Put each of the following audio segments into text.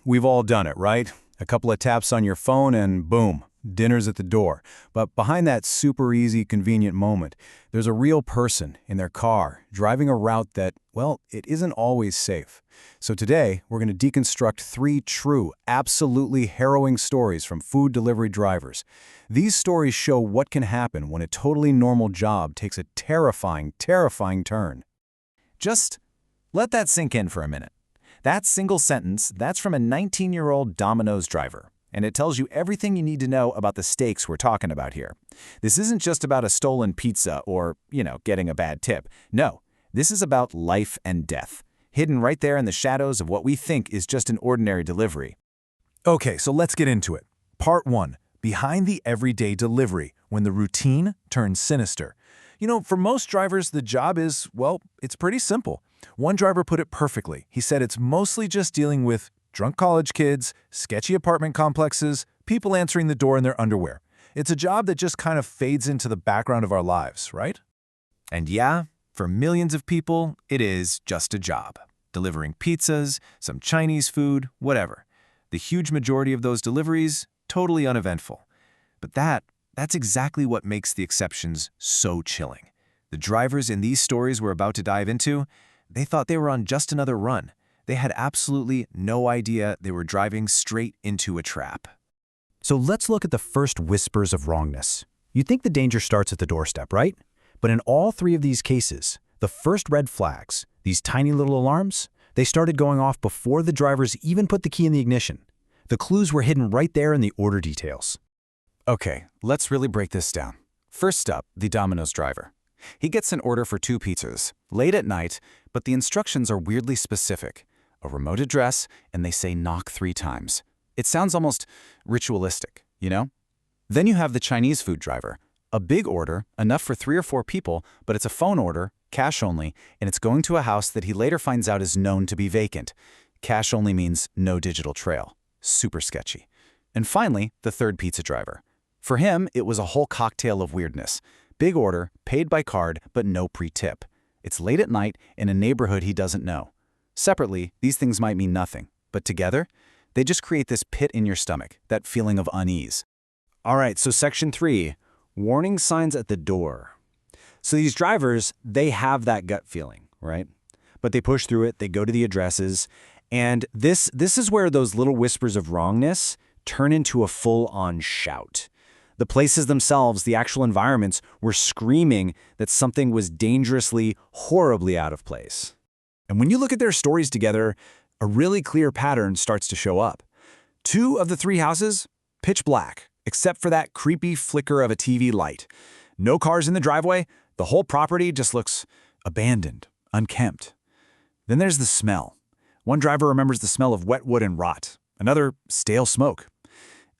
We've all done it, right? A couple of taps on your phone and boom, dinner's at the door. But behind that super easy, convenient moment, there's a real person in their car driving a route that, well, it isn't always safe. So today, we're going to deconstruct 3 true, absolutely harrowing stories from food delivery drivers. These stories show what can happen when a totally normal job takes a terrifying, terrifying turn. Just let that sink in for a minute. That single sentence, that's from a 19-year-old Domino's driver, and it tells you everything you need to know about the stakes we're talking about here. This isn't just about a stolen pizza or, getting a bad tip. No, this is about life and death, hidden right there in the shadows of what we think is just an ordinary delivery. Okay, so let's get into it. Part 1. Behind the everyday delivery, when the routine turns sinister. For most drivers, the job is, well, it's pretty simple. One driver put it perfectly. He said it's mostly just dealing with drunk college kids, sketchy apartment complexes, people answering the door in their underwear. It's a job that just kind of fades into the background of our lives, right? And yeah, for millions of people, it is just a job. Delivering pizzas, some Chinese food, whatever. The huge majority of those deliveries, totally uneventful. But that's exactly what makes the exceptions so chilling. The drivers in these stories we're about to dive into, they thought they were on just another run. They had absolutely no idea they were driving straight into a trap. So let's look at the first whispers of wrongness. You'd think the danger starts at the doorstep, right? But in all 3 of these cases, the first red flags, these tiny little alarms, they started going off before the drivers even put the key in the ignition. The clues were hidden right there in the order details. Okay, let's really break this down. First up, the Domino's driver. He gets an order for 2 pizzas, late at night, but the instructions are weirdly specific. A remote address, and they say knock 3 times. It sounds almost ritualistic, Then you have the Chinese food driver. A big order, enough for 3 or 4 people, but it's a phone order, cash only, and it's going to a house that he later finds out is known to be vacant. Cash only means no digital trail. Super sketchy. And finally, the third pizza driver. For him, it was a whole cocktail of weirdness. Big order, paid by card, but no pre-tip. It's late at night in a neighborhood he doesn't know. Separately, these things might mean nothing, but together, they just create this pit in your stomach, that feeling of unease. All right, so section 3, warning signs at the door. So these drivers, they have that gut feeling, right? But they push through it, they go to the addresses, and this is where those little whispers of wrongness turn into a full-on shout. The places themselves, the actual environments, were screaming that something was dangerously, horribly out of place. And when you look at their stories together, a really clear pattern starts to show up. 2 of the 3 houses, pitch black, except for that creepy flicker of a TV light. No cars in the driveway, the whole property just looks abandoned, unkempt. Then there's the smell. One driver remembers the smell of wet wood and rot, another stale smoke.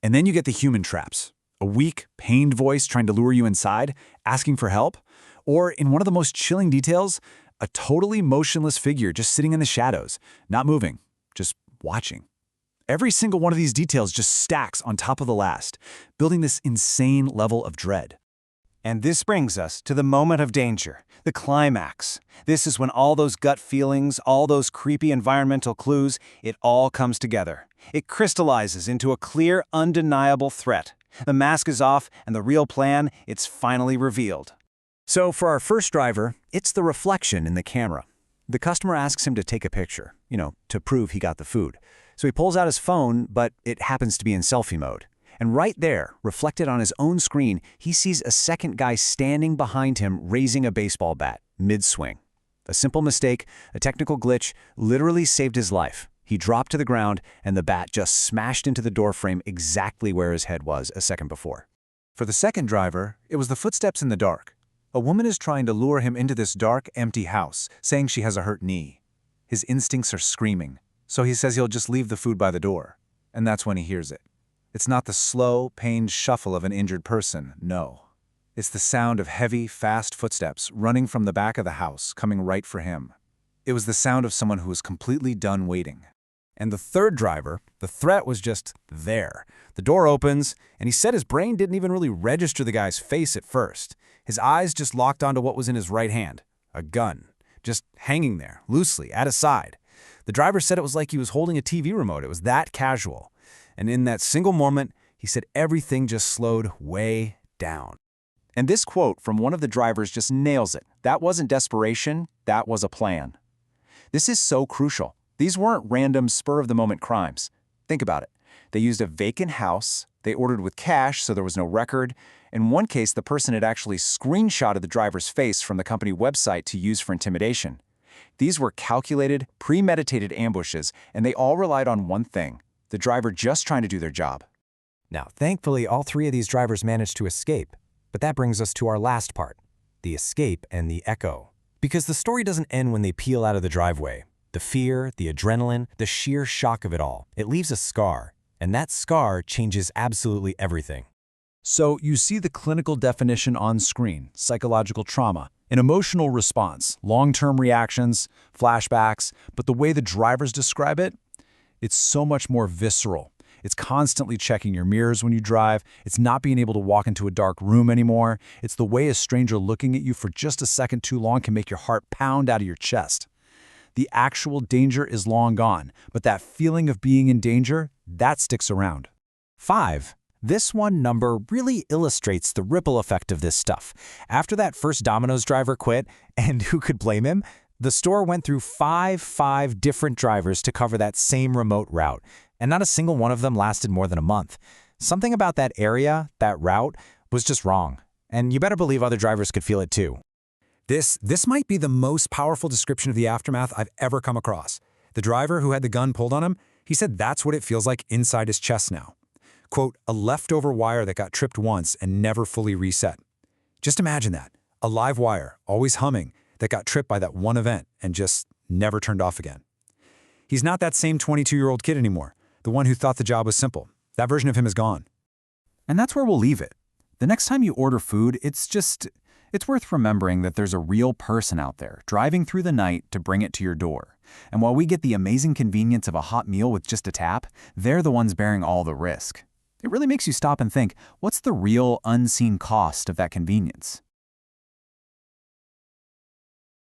And then you get the human traps. A weak, pained voice trying to lure you inside, asking for help. Or, in one of the most chilling details, a totally motionless figure just sitting in the shadows, not moving, just watching. Every single one of these details just stacks on top of the last, building this insane level of dread. And this brings us to the moment of danger, the climax. This is when all those gut feelings, all those creepy environmental clues, it all comes together. It crystallizes into a clear, undeniable threat. The mask is off, and the real plan, it's finally revealed. So for our first driver, it's the reflection in the camera. The customer asks him to take a picture, to prove he got the food. So he pulls out his phone, but it happens to be in selfie mode. And right there, reflected on his own screen, he sees a second guy standing behind him raising a baseball bat, mid-swing. A simple mistake, a technical glitch, literally saved his life. He dropped to the ground, and the bat just smashed into the doorframe exactly where his head was a second before. For the second driver, it was the footsteps in the dark. A woman is trying to lure him into this dark, empty house, saying she has a hurt knee. His instincts are screaming, so he says he'll just leave the food by the door. And that's when he hears it. It's not the slow, pained shuffle of an injured person, no. It's the sound of heavy, fast footsteps running from the back of the house, coming right for him. It was the sound of someone who was completely done waiting. And the third driver, the threat was just there. The door opens, and he said his brain didn't even really register the guy's face at first. His eyes just locked onto what was in his right hand, a gun, just hanging there, loosely, at his side. The driver said it was like he was holding a TV remote. It was that casual. And in that single moment, he said everything just slowed way down. And this quote from one of the drivers just nails it. That wasn't desperation, that was a plan. This is so crucial. These weren't random spur-of-the-moment crimes. Think about it. They used a vacant house, they ordered with cash so there was no record. In one case, the person had actually screenshotted the driver's face from the company website to use for intimidation. These were calculated, premeditated ambushes, and they all relied on one thing: the driver just trying to do their job. Now, thankfully, all 3 of these drivers managed to escape. But that brings us to our last part, the escape and the echo. Because the story doesn't end when they peel out of the driveway. The fear, the adrenaline, the sheer shock of it all, it leaves a scar. And that scar changes absolutely everything. So you see the clinical definition on screen: psychological trauma, an emotional response, long-term reactions, flashbacks, but the way the drivers describe it, it's so much more visceral. It's constantly checking your mirrors when you drive. It's not being able to walk into a dark room anymore. It's the way a stranger looking at you for just a second too long can make your heart pound out of your chest. The actual danger is long gone, but that feeling of being in danger, that sticks around. 5. This one number really illustrates the ripple effect of this stuff. After that first Domino's driver quit, and who could blame him, the store went through five different drivers to cover that same remote route, and not a single one of them lasted more than a month. Something about that area, that route, was just wrong. And you better believe other drivers could feel it too. This might be the most powerful description of the aftermath I've ever come across. The driver who had the gun pulled on him, he said that's what it feels like inside his chest now. Quote, a leftover wire that got tripped once and never fully reset. Just imagine that. A live wire, always humming, that got tripped by that one event and just never turned off again. He's not that same 22-year-old kid anymore, the one who thought the job was simple. That version of him is gone. And that's where we'll leave it. The next time you order food, it's worth remembering that there's a real person out there driving through the night to bring it to your door. And while we get the amazing convenience of a hot meal with just a tap, they're the ones bearing all the risk. It really makes you stop and think, what's the real unseen cost of that convenience?